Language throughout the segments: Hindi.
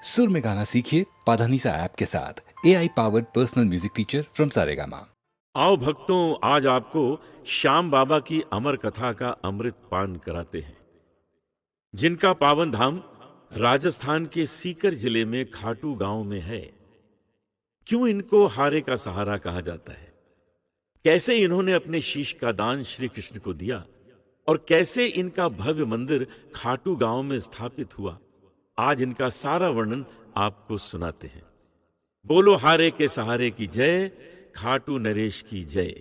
सुर में गाना सीखिए पाधानीसा ऐप के साथ। AI powered personal music teacher from Saregama. आओ भक्तों, आज आपको श्याम बाबा की अमर कथा का अमृत पान कराते हैं, जिनका पावन धाम राजस्थान के सीकर जिले में खाटू गांव में है। क्यों इनको हारे का सहारा कहा जाता है, कैसे इन्होंने अपने शीश का दान श्री कृष्ण को दिया और कैसे इनका भव्य मंदिर खाटू गांव में स्थापित हुआ, आज इनका सारा वर्णन आपको सुनाते हैं। बोलो हारे के सहारे की जय, खाटू नरेश की जय।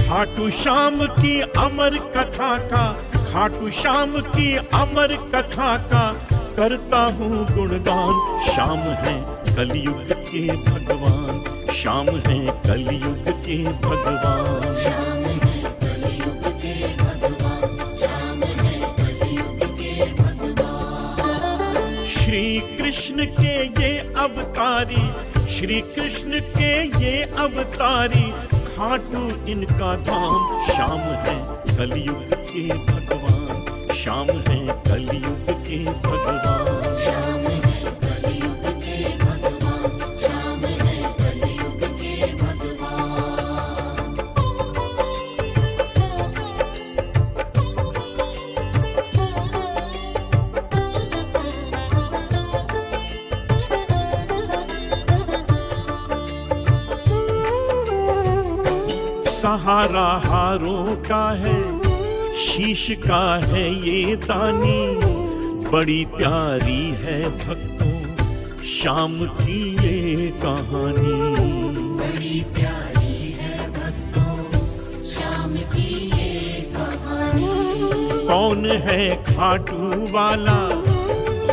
खाटू श्याम की अमर कथा का, खाटू श्याम की अमर कथा का करता हूँ गुणगान। श्याम है कलयुग के भगवान, श्याम है कलयुग के भगवान, श्याम है कलयुग के भगवान, श्याम है कलयुग के भगवान। श्री कृष्ण के ये अवतारी, श्री कृष्ण के ये अवतारी, खाटू इनका धाम। श्याम है कलयुग के भगवान, श्याम है कलयुग के भगवान, श्याम है कलयुग के भगवान, श्याम है कलयुग के भगवान। सहारा हारों का है, शीश का है ये दानी, बड़ी प्यारी है भक्तों श्याम की ये कहानी। बड़ी प्यारी है भक्तों श्याम की ये कहानी। कौन है खाटू वाला,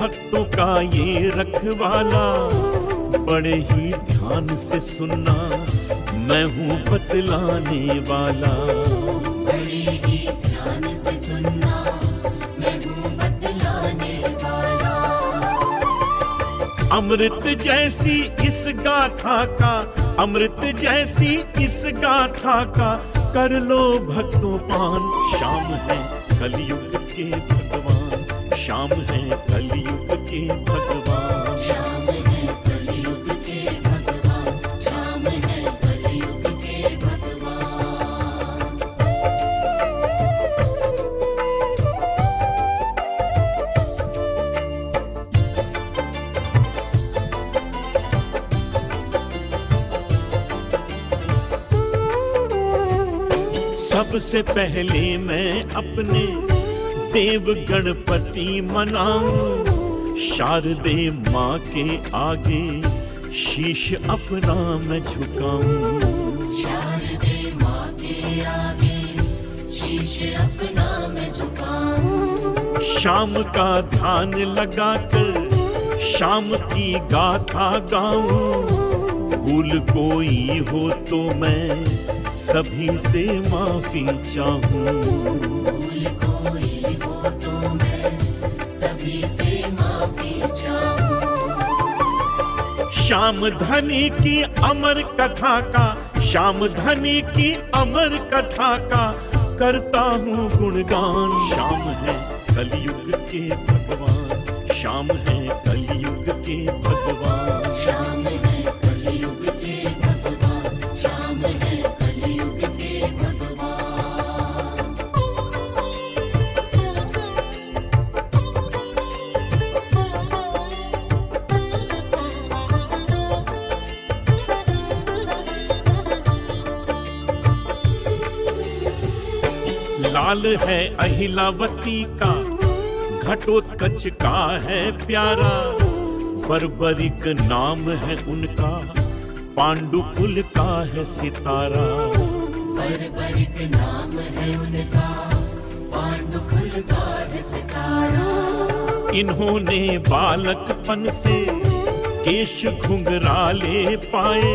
भक्तों का ये रखवाला, बड़े ही ध्यान से सुनना मैं हूँ बतलाने वाला। बड़ी ही ध्यान से सुनना मैं हूँ बतलाने वाला। अमृत जैसी इस गाथा का, अमृत जैसी इस गाथा का कर लो भक्तों पान। श्याम है कलयुग के भगवान, श्याम है कलयुग के भगवान, श्याम है कलयुग के भगवान, श्याम है कलयुग के भगवान। सबसे पहले मैं अपने देव गणपति मनाऊं, शारदे माँ के आगे शीश अपना मैं झुकाऊं। शारदे माँ के आगे शीश अपना मैं झुकाऊं। शाम का ध्यान लगाकर शाम की गाथा गाऊं, भूल कोई हो तो मैं सभी से माफी चाहूं। भूल कोई हो तो मैं सभी से माफी चाहूं। श्याम धनी की अमर कथा का, श्याम धनी की अमर कथा का करता हूँ गुणगान। श्याम है कलयुग के भगवान, श्याम है कलयुग के भगवान, श्याम है कलयुग के भगवान, श्याम है कलयुग के भगवान। लाल है अहिलावती का, घटोत्कच का है प्यारा, बर्बरिक नाम है उनका, पांडुकुल का है सितारा। बर्बरिक नाम है उनका, पांडुकुल का है सितारा। इन्होंने बालकपन से केश घुंघराले पाए,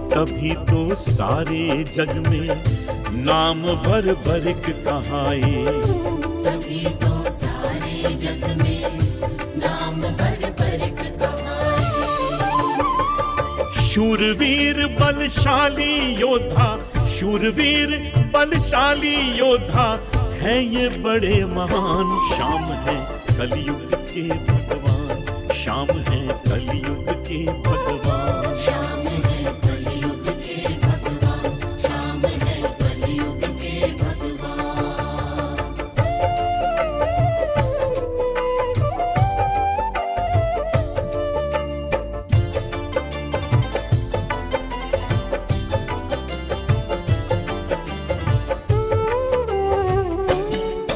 तभी तो सारे जग में नाम भर भर के कहाए। तभी तो सारे जग में नाम भर भर के कहाए। शूरवीर बलशाली योद्धा, शूरवीर बलशाली योद्धा है ये बड़े महान। शाम है कलयुग के भगवान, शाम है कलयुग के भगवान। श्याम है कलयुग के भगवान, श्याम है कलयुग के भगवान।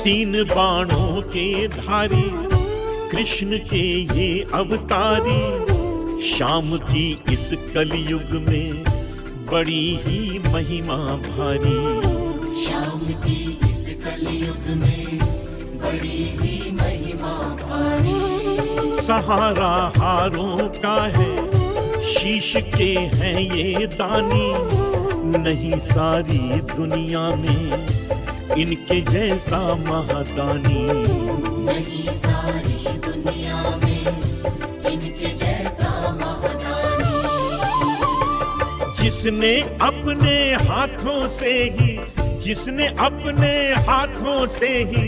तीन बाणों के धारी कृष्ण के ये अवतारी। शाम की इस कलयुग में बड़ी ही महिमा भारी। श्याम की इस कलयुग में बड़ी ही महिमा भारी। सहारा हारों का है, शीश के हैं ये दानी। नहीं सारी दुनिया में इनके जैसा महादानी। नहीं सारी दुनिया में इनके जैसा महादानी। जिसने अपने हाथों से ही, जिसने अपने हाथों से ही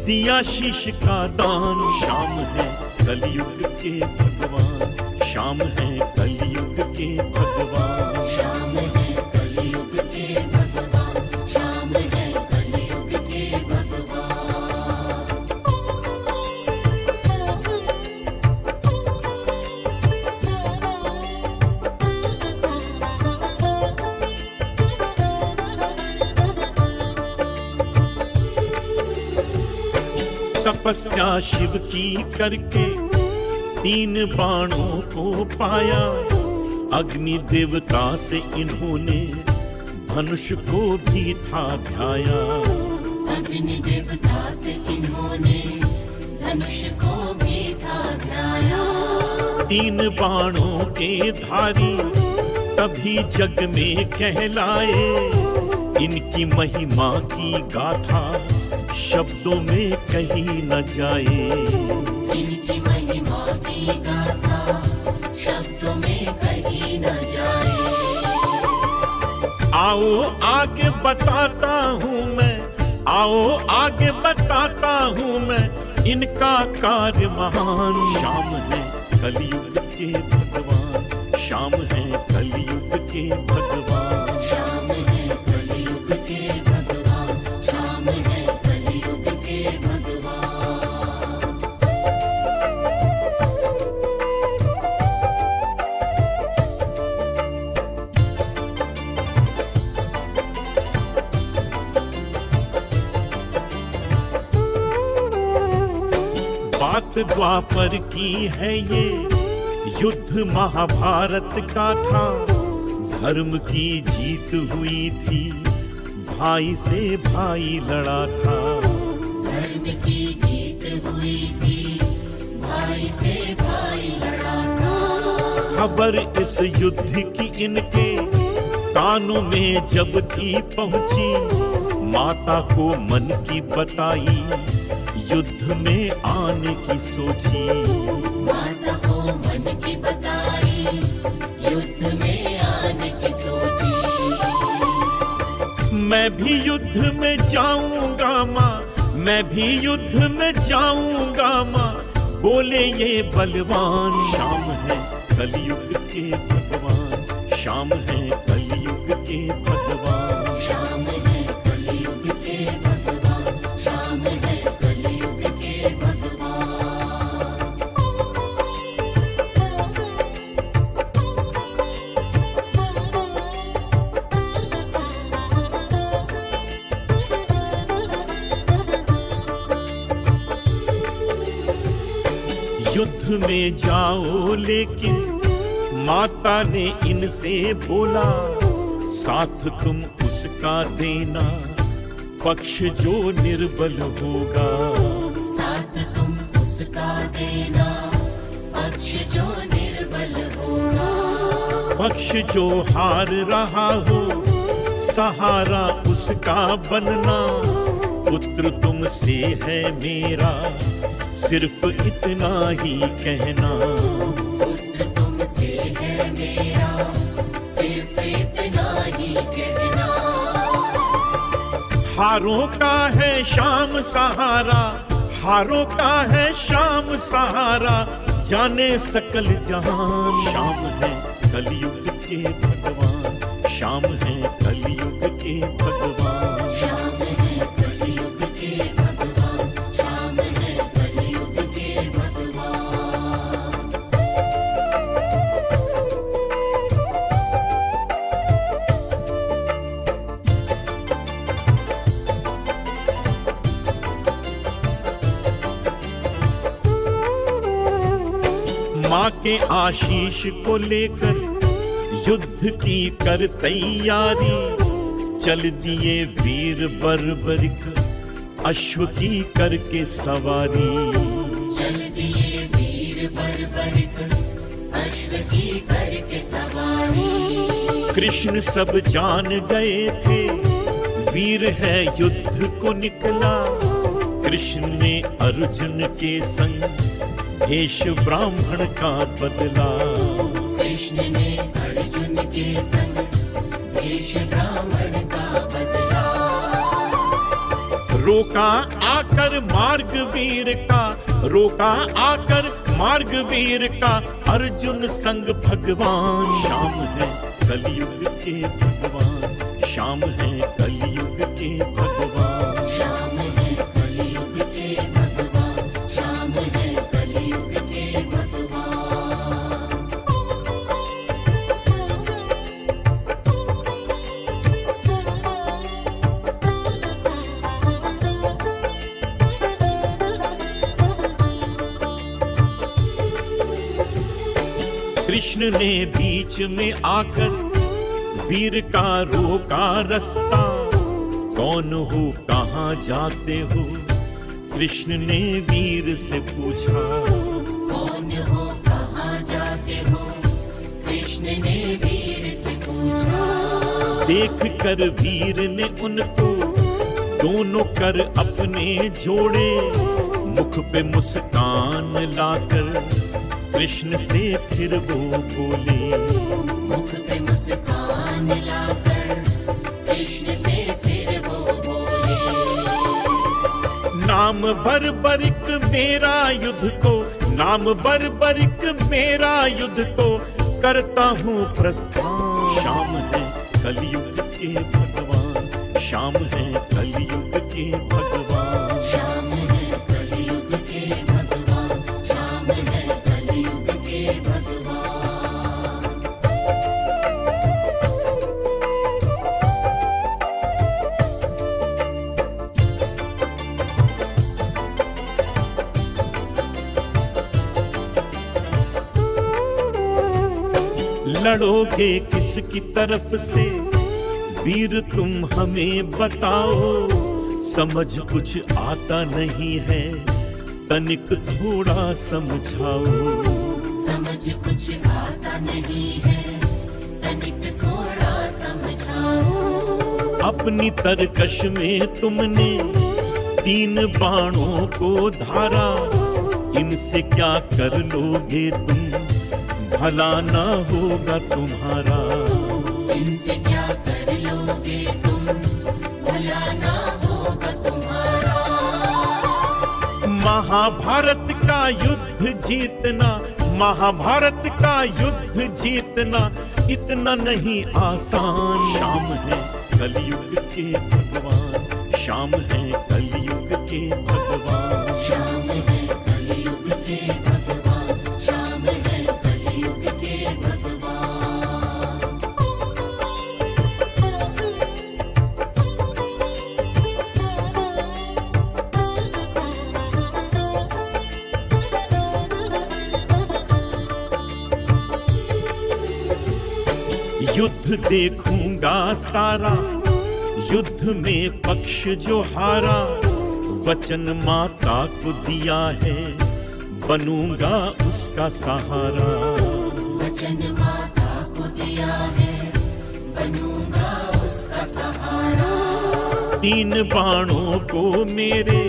दिया शीश का दान। शाम है कलयुग के भगवान, शाम है कलयुग के भगवान। श्याम है कलयुग के भगवान, श्याम है कलयुग के भगवान। तपस्या शिव की करके तीन बाणों को पाया। अग्नि देवता से इन्होंने धनुष को भी था ध्याया। अग्नि देवता से इन्होंने धनुष को भी था ध्याया। तीन बाणों के धारी तभी जग में कहलाए। इनकी महिमा की गाथा शब्दों में कहीं न जाए। इनकी महिमा की गाथा शब्दों में कहीं न जाए। आओ आगे बताता हूँ मैं, आओ आगे बताता हूँ मैं इनका कार्य महान। शाम है कलयुग के भगवान, शाम है कलयुग के भगवान। श्याम है कलयुग के भगवान, श्याम है कलयुग के भगवान। बात द्वापर की है ये, युद्ध महाभारत का था। धर्म की जीत हुई थी, भाई से भाई लड़ा था। धर्म की जीत हुई थी, भाई से भाई लड़ा था। खबर इस युद्ध की इनके कानों में जब थी पहुंची। माता को मन की बताई, युद्ध में आने की सोची। माता को मन की बताई, युद्ध में आने की सोची। मैं भी युद्ध में जाऊंगा माँ, मैं भी युद्ध में जाऊंगा माँ, बोले ये बलवान। शाम है कलयुग के भगवान, शाम है कलयुग के भगवान। श्याम है कलयुग के भगवान, श्याम है कलयुग के भगवान। युद्ध में जाओ लेकिन माता ने इनसे बोला, साथ तुम उसका देना पक्ष जो निर्बल होगा। साथ तुम उसका देना पक्ष जो निर्बल होगा। पक्ष जो हार रहा हो सहारा उसका बनना, पुत्र तुमसे है मेरा, सिर्फ इतना ही कहना। पुत्र तुमसे है मेरा, सिर्फ इतना ही कहना। हारों का है शाम सहारा, हारों का है शाम सहारा, जाने सकल जहान। शाम है कलयुग के भगवान, शाम है कलयुग के भगवान। श्याम है कलयुग के भगवान, श्याम है कलयुग के भगवान। माँ के आशीष को लेकर युद्ध की कर तैयारी, चल दिए वीर बर्बरिक अश्व की करके सवारी। चल दिए वीर बर्बरिक अश्व की करके सवारी। कृष्ण सब जान गए थे, वीर है युद्ध को निकला। कृष्ण ने अर्जुन के संग भेष ब्राह्मण का बदला। कृष्ण ने अर्जुन के संग भेष ब्राह्मण का बदला। रोका आकर मार्ग वीर का, रोका आकर मार्ग वीर का, अर्जुन संग भगवान। शाम है कलयुग के भगवान, शाम है कलयुग के भगवान। श्याम है कलयुग के भगवान, श्याम है कलयुग के भगवान। कृष्ण ने बीच में आकर वीर का रोका रास्ता। कौन हो कहाँ जाते हो, कृष्ण ने वीर से पूछा। कौन हो कहाँ जाते हो, कृष्ण ने वीर से पूछा। देख कर वीर ने उनको दोनों कर अपने जोड़े, मुख पे मुस्कान लाकर कृष्ण से फिर वो बोले। मुख पे मुस्कान लाकर कृष्ण से फिर वो बोले। नाम बर्बरिक मेरा युद्ध को, नाम बर्बरिक मेरा युद्ध को, करता हूँ प्रस्थान। शाम है कलयुग के भगवान, शाम है कलयुग के भगवान। श्याम है कलयुग के भगवान, श्याम है कलयुग के भगवान। लड़ोगे किसकी तरफ से, वीर तुम हमें बताओ। समझ कुछ आता नहीं है, तनिक थोड़ा समझाओ। समझ कुछ आता नहीं है, तनिक थोड़ा समझाओ। अपनी तरकश में तुमने 3 बाणों को धारा, इनसे क्या कर लोगे तुम, भला ना होगा तुम्हारा। इनसे क्या कर लोगे तुम, भला ना होगा तुम्हारा। महाभारत का युद्ध जीतना, महाभारत का युद्ध जीतना, इतना नहीं आसान। शाम है कलयुग के भगवान, शाम है कलयुग के भगवान। श्याम है कलयुग के भगवान, श्याम है कलयुग के भगवान। युद्ध देखूंगा सारा, युद्ध में पक्ष जो हारा, वचन माता को दिया है, बनूंगा उसका सहारा। वचन माता को दिया है, बनूंगा उसका तीन बाणों को मेरे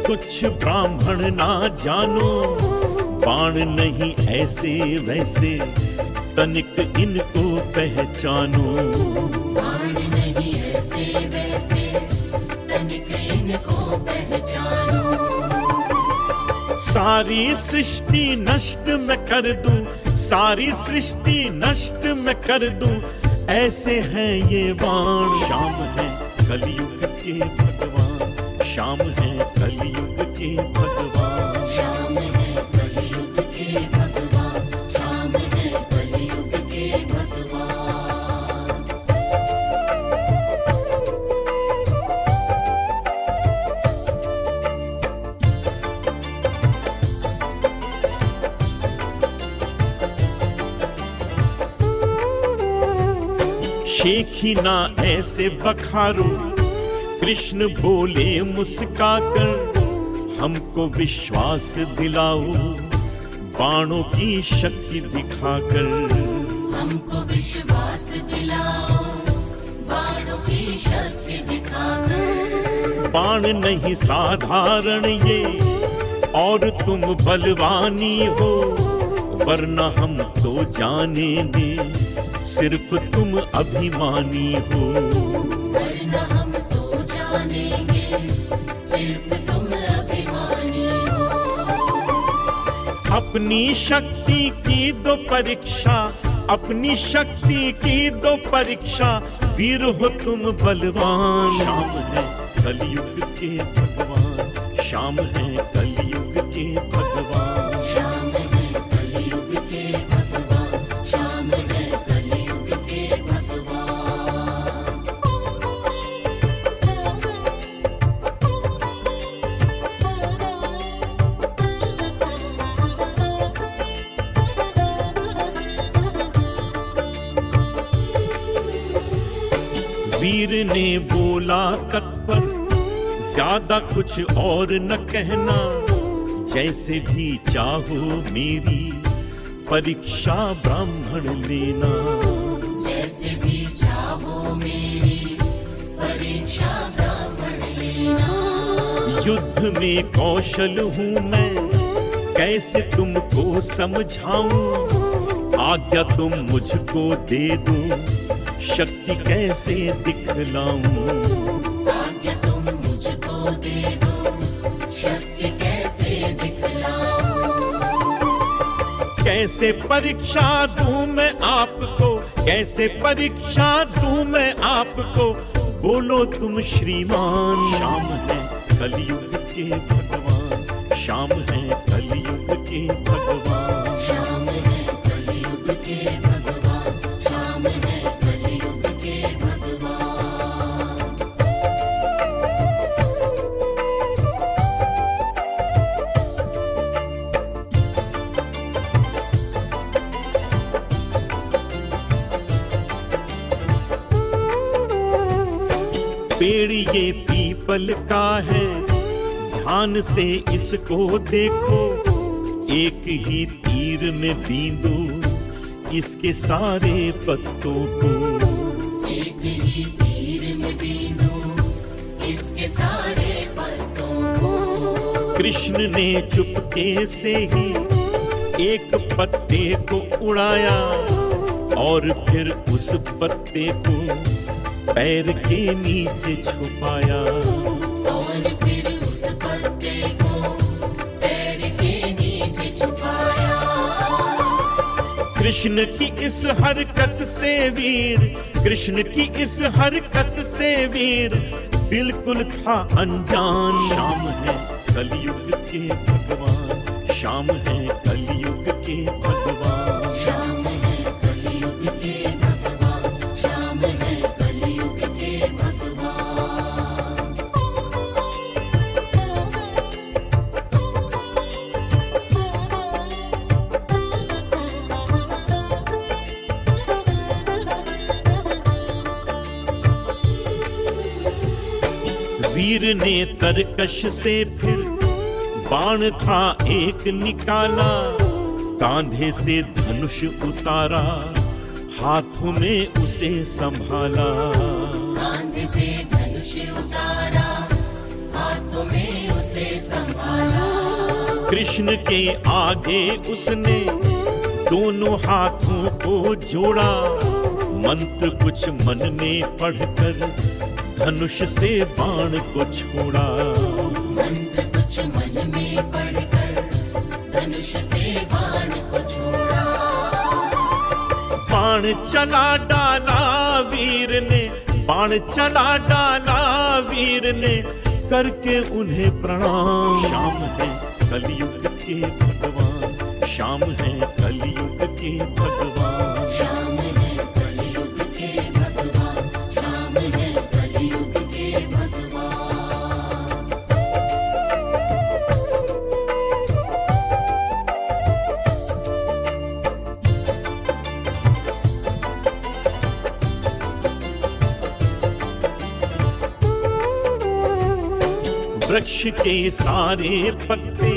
कुछ ब्राह्मण ना जानो, बाण नहीं ऐसे वैसे तनिक इनको पहचानो। बाण नहीं ऐसे वैसे तनिक इनको पहचानो। सारी सृष्टि नष्ट मैं कर दूं, सारी सृष्टि नष्ट मैं कर दूं, ऐसे हैं ये बाण। श्याम है कलयुग के भगवान, श्याम है कलयुग के भगवान। श्याम है कलयुग के भगवान, श्याम है कलयुग के भगवान। शेखी ना ऐसे बखारो, कृष्ण बोले मुस्काकर, हमको विश्वास दिलाओ बाणों की शक्ति दिखाकर। हमको विश्वास दिलाओ बाणों की शक्ति दिखाकर। बाण नहीं साधारण ये और तुम बलवानी हो, वरना हम तो जानेंगे सिर्फ तुम अभिमानी हो। वरना हम तो जानेंगे सिर्फ तुम अभिमानी हो। अपनी शक्ति की दो परीक्षा, अपनी शक्ति की दो परीक्षा, वीर हो तुम बलवान। श्याम है कलयुग के भगवान, श्याम है कलयुग के भगवान। श्याम है कलयुग के भगवान, श्याम है कलयुग के भगवान। वीर ने बोला तत्पर, ज्यादा कुछ और न कहना, जैसे भी चाहो मेरी परीक्षा ब्राह्मण लेना। जैसे भी चाहो मेरी परीक्षा ब्राह्मण लेना। युद्ध में कौशल हूँ मैं, कैसे तुमको समझाऊं, आज्ञा तुम मुझको दे दो, शक्ति कैसे दिखलाऊं। आज्ञा तुम मुझको दे दो, शक्ति कैसे दिखलाऊं। कैसे परीक्षा दूं मैं आपको, कैसे परीक्षा दूं मैं आपको, बोलो तुम श्रीमान। श्याम है कलयुग के भगवान, श्याम है कलयुग के भगवान। श्याम है कलयुग के भगवान, श्याम है कलयुग के भगवान। पेड़ ये पीपल का है, ध्यान से इसको देखो, एक ही तीर में बींदो इसके सारे पत्तों को। एक ही तीर में बीनूं इसके सारे पत्तों को। कृष्ण ने चुपके से ही एक पत्ते को उड़ाया, और फिर उस पत्ते को पैर के नीचे छुपाया। और फिर उस पत्ते को पैर के नीचे छुपाया। कृष्ण की इस हरकत से वीर, कृष्ण की इस हरकत से वीर बिल्कुल था अनजान। श्याम है कलयुग के भगवान, श्याम है कलयुग के भगवान। श्याम है कलयुग के भगवान, श्याम है कलयुग के भगवान। वीर ने तरकश से फिर बाण था एक निकाला, कांधे से धनुष उतारा, हाथों में उसे संभाला। कांधे से धनुष कृष्ण के आगे उसने दोनों हाथों को जोड़ा, मंत्र कुछ मन में पढ़कर धनुष से बाण को छोड़ा। मंत्र कुछ मन में पढ़कर धनुष से बाण को छोड़ा। बाण चला डाला वीर ने, बाण चला डाला वीर ने, करके उन्हें प्रणाम। श्याम है कलयुग के भगवान, श्याम है कलयुग के भगवान। श्याम है कलयुग के भगवान, श्याम है कलयुग के भगवान। वृक्ष के सारे पत्ते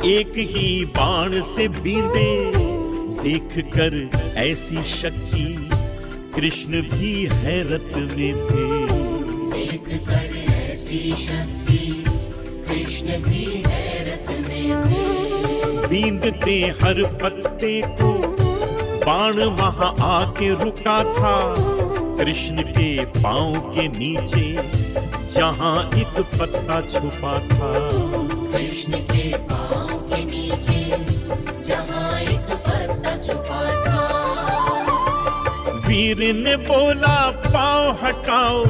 एक ही बाण से बींदे, देख कर ऐसी शक्ति कृष्ण भी हैरत में थे। देख कर ऐसी शक्ति कृष्ण भी हैरत में थे। बींदते हर पत्ते को बाण वहां आके रुका था, कृष्ण के पांव के नीचे जहां एक पत्ता छुपा था। कृष्ण के पांव के नीचे जहां एक पत्ता छुपा था। वीर ने बोला पांव हटाओ,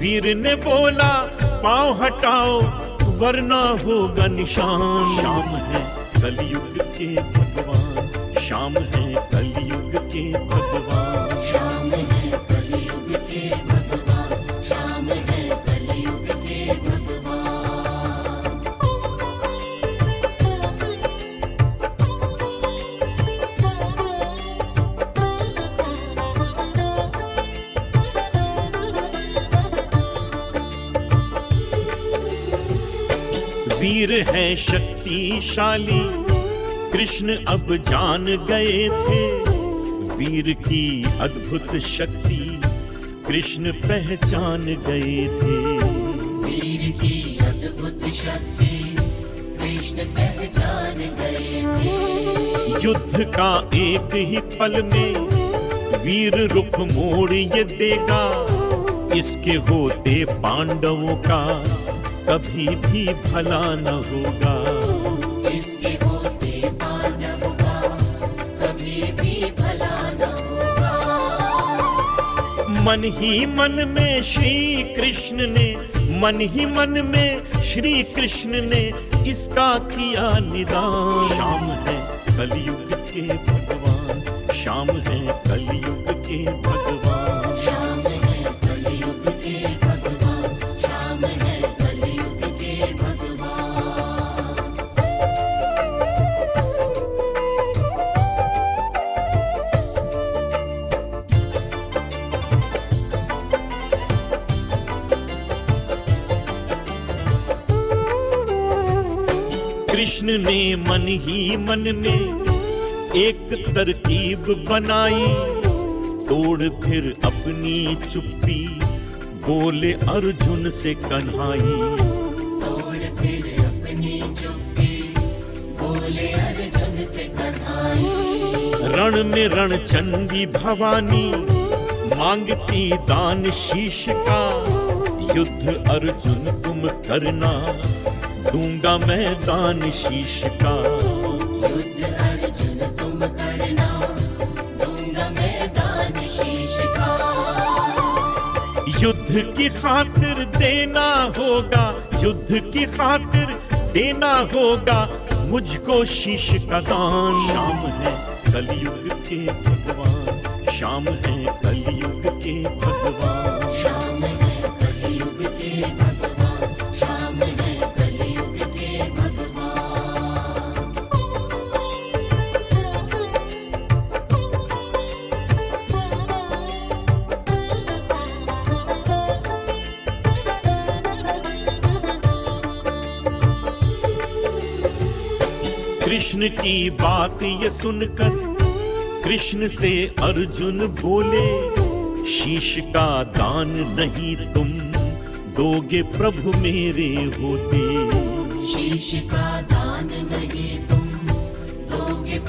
वीर ने बोला पांव हटाओ, वरना होगा निशान। श्याम है कलयुग के भगवान, श्याम है कलयुग के भगवान। श्याम है कलयुग के भगवान, श्याम है कलयुग के भगवान। वीर है शक्तिशाली कृष्ण अब जान गए थे, वीर की अद्भुत शक्ति कृष्ण पहचान गए थे। वीर की अद्भुत शक्ति कृष्ण पहचान गए थे। युद्ध का एक ही पल में वीर रुख मोड़ ये देगा, इसके होते पांडवों का कभी भी भला न होगा। इसके होते पांडवों का कभी भी भला न होगा। मन ही मन में श्री कृष्ण ने, मन ही मन में श्री कृष्ण ने इसका किया निदान। श्याम है कलयुग के भगवान, श्याम है कलयुग के भगवान। श्याम है कलयुग के भगवान, श्याम है कलयुग के भगवान। कृष्ण ने मन ही मन में एक तरकीब बनाई, तोड़ फिर अपनी चुप्पी बोले अर्जुन से कन्हाई। तोड़ फिर अपनी चुप्पी बोले अर्जुन से कन्हाई। रण में रणचंडी भवानी मांगती दान शीश का, युद्ध अर्जुन तुम करना दूंगा मैं दान शीश का। युद्ध अर्जुन तुम करना दूंगा मैं दान शीश का। युद्ध की खातिर देना होगा, युद्ध की खातिर देना होगा मुझको शीश का दान। श्याम है कलयुग के भगवान, श्याम है कलयुग के भगवान। श्याम है कलयुग के भगवान, श्याम है कलयुग के भगवान। कृष्ण की बात ये सुनकर कृष्ण से अर्जुन बोले, शीश का दान नहीं तुम दोगे प्रभु मेरे होते। शीश का दान नहीं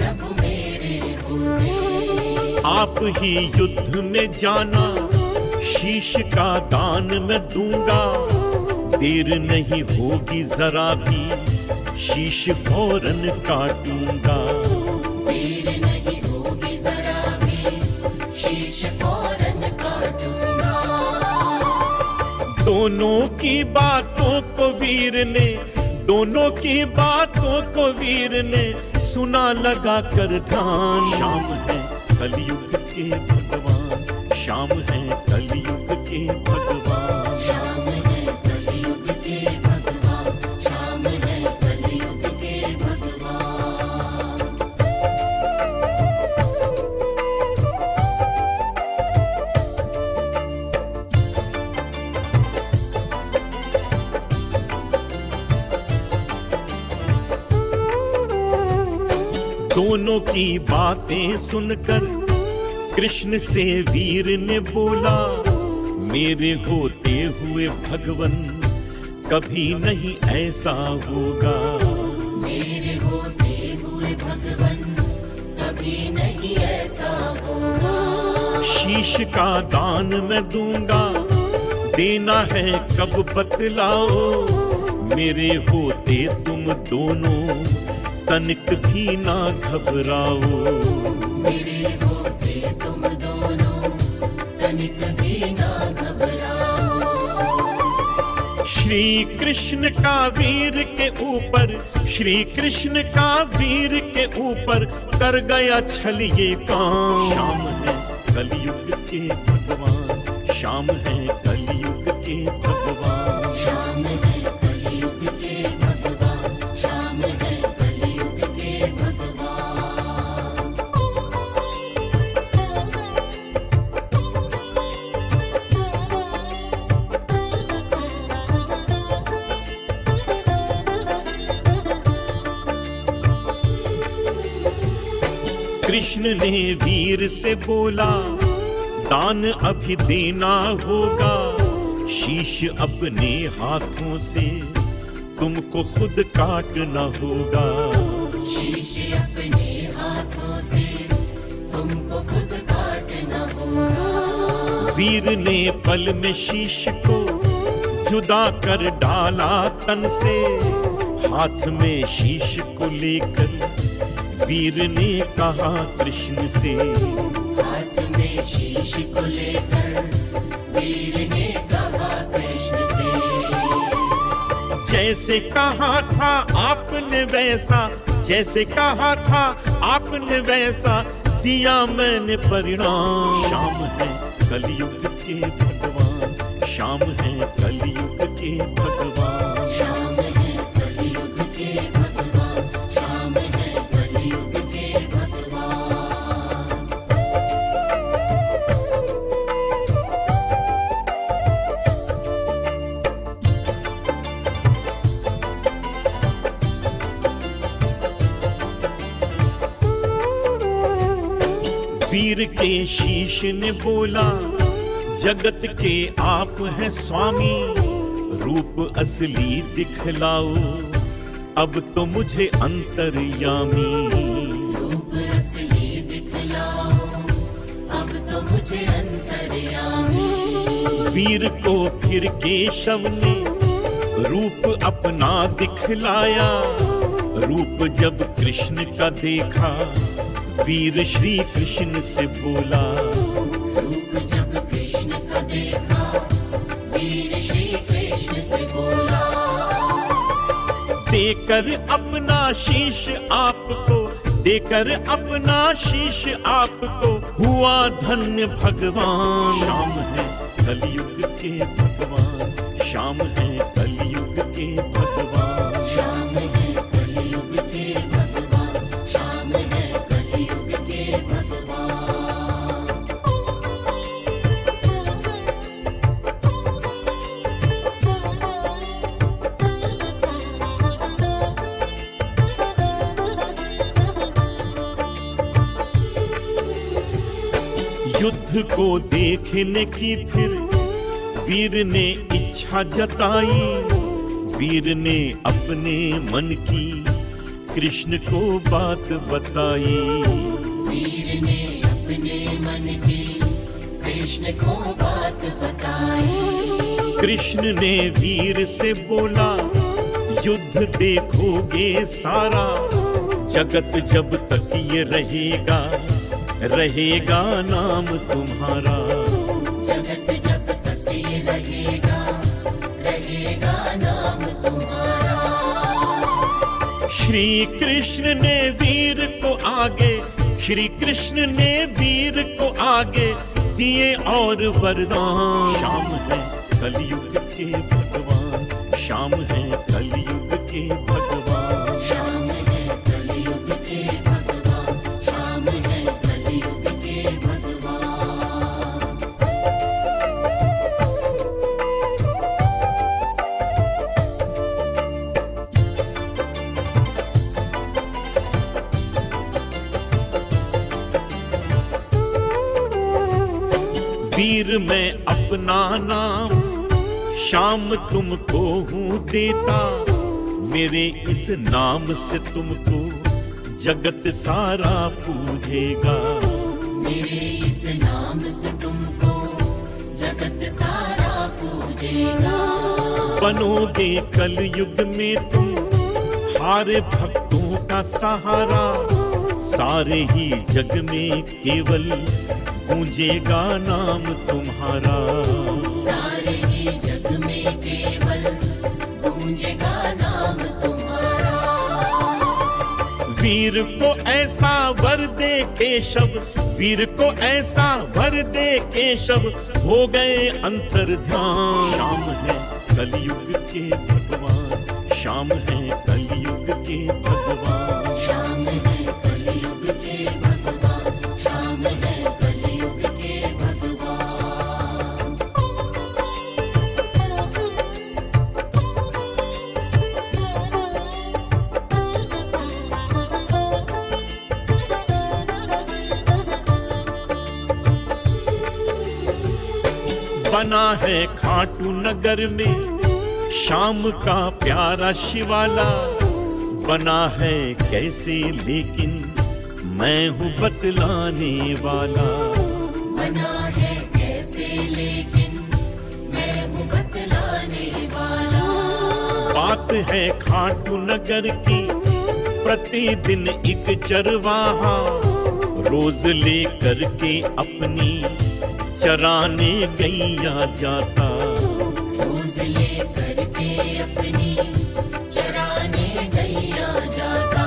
प्रभु मेरे होते। आप ही युद्ध में जाना, शीश का दान मैं दूंगा। देर नहीं होगी जरा भी, शीश फौरन काटूंगा। देर नहीं होगी जरा भी, शीश फौरन काटूंगा। दोनों की बातों को वीर ने, दोनों की बातों को वीर ने सुना लगा कर ध्यान। शाम है कलयुग के भगवान, शाम है कलयुग के भगवान। शाम है कलयुग के भगवान, शाम है कलयुग के भगवान। दोनों की बातें सुनकर कृष्ण से वीर ने बोला, मेरे होते हुए भगवन कभी नहीं ऐसा होगा। मेरे होते हुए भगवन कभी नहीं ऐसा होगा। शीश का दान मैं दूंगा, देना है कब बतलाओ। मेरे होते तुम दोनों तनिक भी ना घबराओ। मेरे होते तुम दोनों तनिक भी ना घबराओ। श्री कृष्ण का वीर के ऊपर, श्री कृष्ण का वीर के ऊपर कर गया छल ये काम। शाम है कलयुग के भगवान, शाम है कलयुग के भगवान। शाम है कलयुग के भगवान, शाम है कलयुग के भगवान। कृष्ण ने वीर से बोला, दान अभी देना होगा। शीश अपने हाथों से तुमको खुद काटना होगा। शीश अपने हाथों से तुमको खुद काटना होगा। वीर ने पल में शीश को जुदा कर डाला तन से। हाथ में शीश को लेकर वीर ने कहा कृष्ण से, हाथ में शीश को लेकर वीर ने कहा कृष्ण से, जैसे कहा था आपने वैसा, जैसे कहा था आपने वैसा दिया मैंने परिणाम। शाम है कलयुग के भगवान, शाम है कलयुग के भगवान। शाम है कलयुग के भगवान, शाम है कलयुग के भगवान। वीर के शीश ने बोला, जगत के आप हैं स्वामी, रूप असली दिखलाओ अब तो मुझे अंतर्यामी। रूप असली दिखलाओ अब तो मुझे अंतर्यामी। वीर को फिर केशव ने रूप अपना दिखलाया। रूप जब कृष्ण का देखा वीर श्री कृष्ण से बोला। रूप जब कृष्ण का देखा वीर श्री कृष्ण से बोला। देकर अपना शीश आपको, देकर अपना शीश आपको हुआ धन्य भगवान। शाम है कलयुग के भगवान, शाम है कलयुग के भगवान। शाम है कलयुग के भगवान, शाम है कलयुग के भगवान। युद्ध को देखने की फिर वीर ने इच्छा जताई। वीर ने अपने मन की कृष्ण को बात बताई। वीर ने अपने मन की कृष्ण को बात बताई। कृष्ण ने वीर से बोला, युद्ध देखोगे सारा, जगत जब तक ये रहेगा, रहेगा नाम तुम्हारा। जगत जब तक ये रहेगा, रहेगा नाम तुम्हारा। श्री कृष्ण ने वीर को आगे, श्री कृष्ण ने वीर को आगे दिए और वरदान। श्याम है कलयुग के भगवान, श्याम है कलयुग के भगवान। श्याम है कलयुग के भगवान, श्याम है कलयुग के भगवान। वीर मैं अपना नाम श्याम तुमको हूँ देता, मेरे इस नाम से तुमको जगत सारा पूजेगा। मेरे इस नाम से तुमको जगत सारा पूजेगा। बनोगे कलयुग में तुम हारे भक्तों का सहारा, सारे ही जग में केवल गूंजेगा नाम तुम्हारा। सारे ही जग में केवल गूंजेगा नाम तुम्हारा। वीर को ऐसा वर दे केशव, वीर को ऐसा वर दे केशव, हो गए अंतर्ध्यान। श्याम है कलयुग के भगवान, श्याम है कलयुग के भगवान। श्याम है कलयुग के भगवान, श्याम है कलयुग के भगवान। बना है खाटू नगर में शाम का प्यारा शिवाला, बना है कैसे लेकिन मैं हूँ बतलाने वाला। बना है कैसे लेकिन मैं हूँ बतलाने वाला। बात है खाटू नगर की, प्रतिदिन एक चरवाहा रोज लेकर के अपनी चराने गैया जाता। रोज लेकर के अपनी चराने गैया जाता।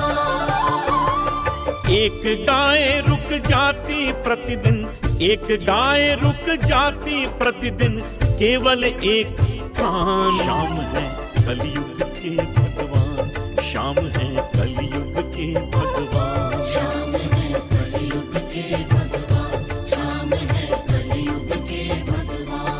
एक गाय रुक जाती प्रतिदिन, एक गाय रुक जाती प्रतिदिन, केवल एक स्थान। श्याम है कलयुग के भगवान, श्याम है कलयुग के भगवान। श्याम है कलयुग के भगवान, श्याम है कलयुग के भगवान।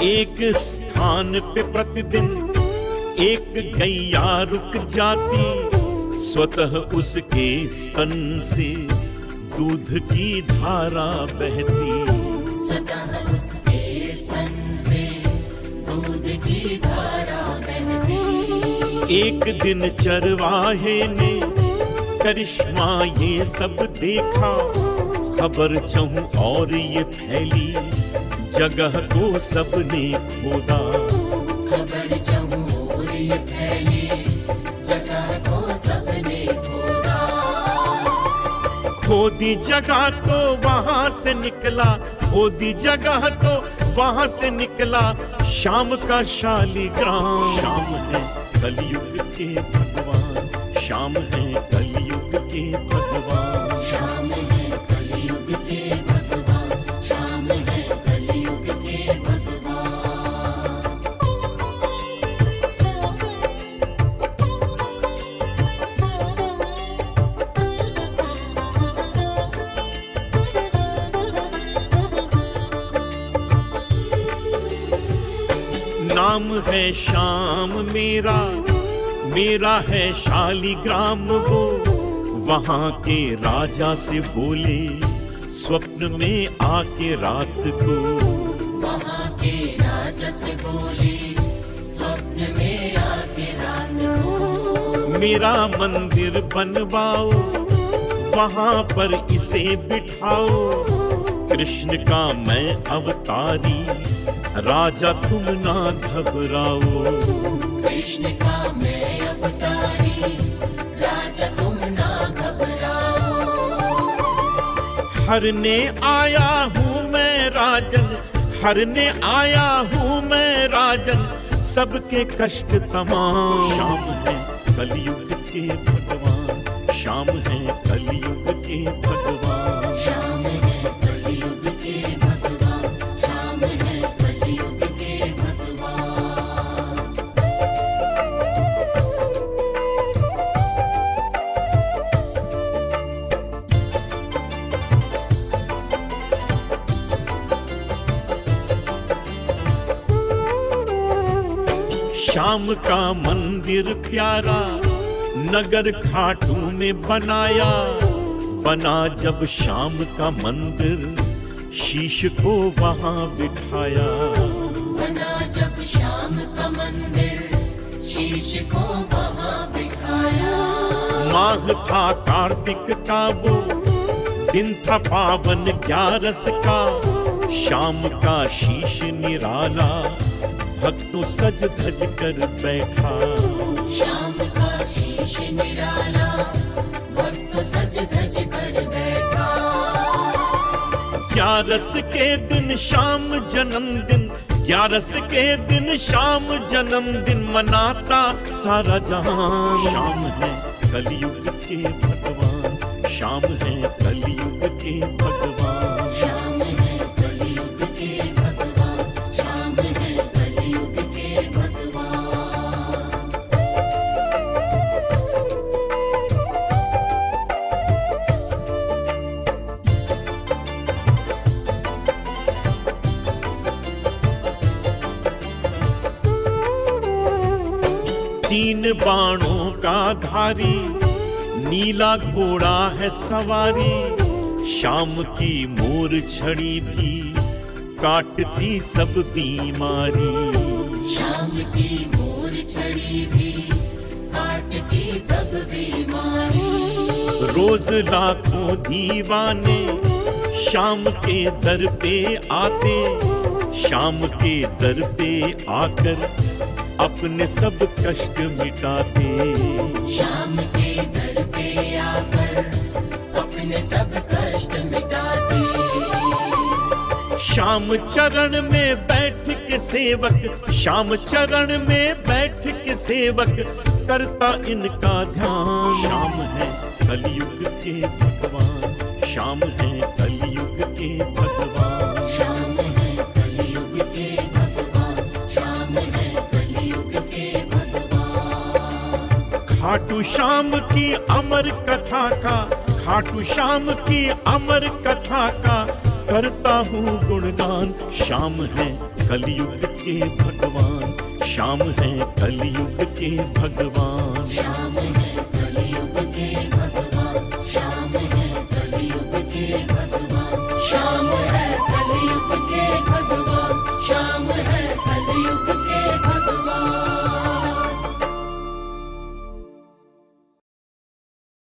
एक स्थान पे प्रतिदिन एक गैया रुक जाती, स्वतः उसके स्तन से दूध की धारा बहती। स्वतः उसके स्तन से दूध की धारा बहती। एक दिन चरवाहे ने करिश्मा ये सब देखा, खबर चहु और ये फैली, जगह को सबने खोदा। खबर चहु और ये फैली, जगह को सबने खोदा। खोदी जगह तो वहां से निकला, खोदी जगह तो वहां से निकला शाम का शालिग्राम। श्याम है कलयुग के भगवान, श्याम है कलयुग के भगवान। श्याम है कलयुग के भगवान, श्याम है कलयुग के भगवान। नाम है श्याम मेरा, मेरा है शालिग्राम वो वहां के राजा से बोले, स्वप्न में आके रात को वहाँ के राजा से बोले, स्वप्न में आके रात को मेरा मंदिर बनवाओ, वहां पर इसे बिठाओ, कृष्ण का मैं अवतारी, राजा तुम ना घबराओ। कृष्ण का मैं अवतारी, राजा तुम ना घबराओ। हरने आया हूँ मैं राजन, हरने आया हूँ मैं राजन, सबके कष्ट तमाम। शाम है कलयुग के भगवान, शाम है कलयुग के भगवान। शाम है कलयुग के भगवान, शाम है कलयुग के भगवान। शाम का मंदिर प्यारा नगर खाटू में बनाया, बना जब शाम का मंदिर शीश को वहां बिठाया। बना जब शाम का मंदिर, शीश को वहाँ बिठाया। माघ था कार्तिक का वो दिन था पावन 11 का, शाम का शीश निराला भक्तों सज धज कर बैठा। शाम का शीश निराला भक्त सज धज कर बैठा। 11 के दिन शाम जन्मदिन, 11 के दिन शाम जन्मदिन मनाता सारा जहान। शाम है कलयुग के भगवान, शाम है कलयुग के भगवान। शाम है कलयुग के भगवान, शाम है कलयुग के भगवान। तीन बाणों का धारी, नीला घोड़ा है सवारी, शाम की मोर छड़ी भी काटती सब बीमारी। शाम की मोर छड़ी भी काटती सब बीमारी। रोज लाखों दीवाने शाम के दर पे आते, शाम के दर पे आकर अपने सब कष्ट मिटाते। शाम के दर पे आकर अपने सब कष्ट मिटाते। शाम चरण में बैठ के सेवक, शाम चरण में बैठ के सेवक करता इनका ध्यान। शाम है कलयुग के भगवान, शाम है कलयुग के भगवान। शाम है कलयुग के भगवान, शाम है कलयुग के भगवान। खाटू श्याम की अमर कथा का, खाटू श्याम की अमर कथा का करता हूँ गुणगान। शाम है कलयुग के भगवान, शाम है कलयुग के भगवान। शाम है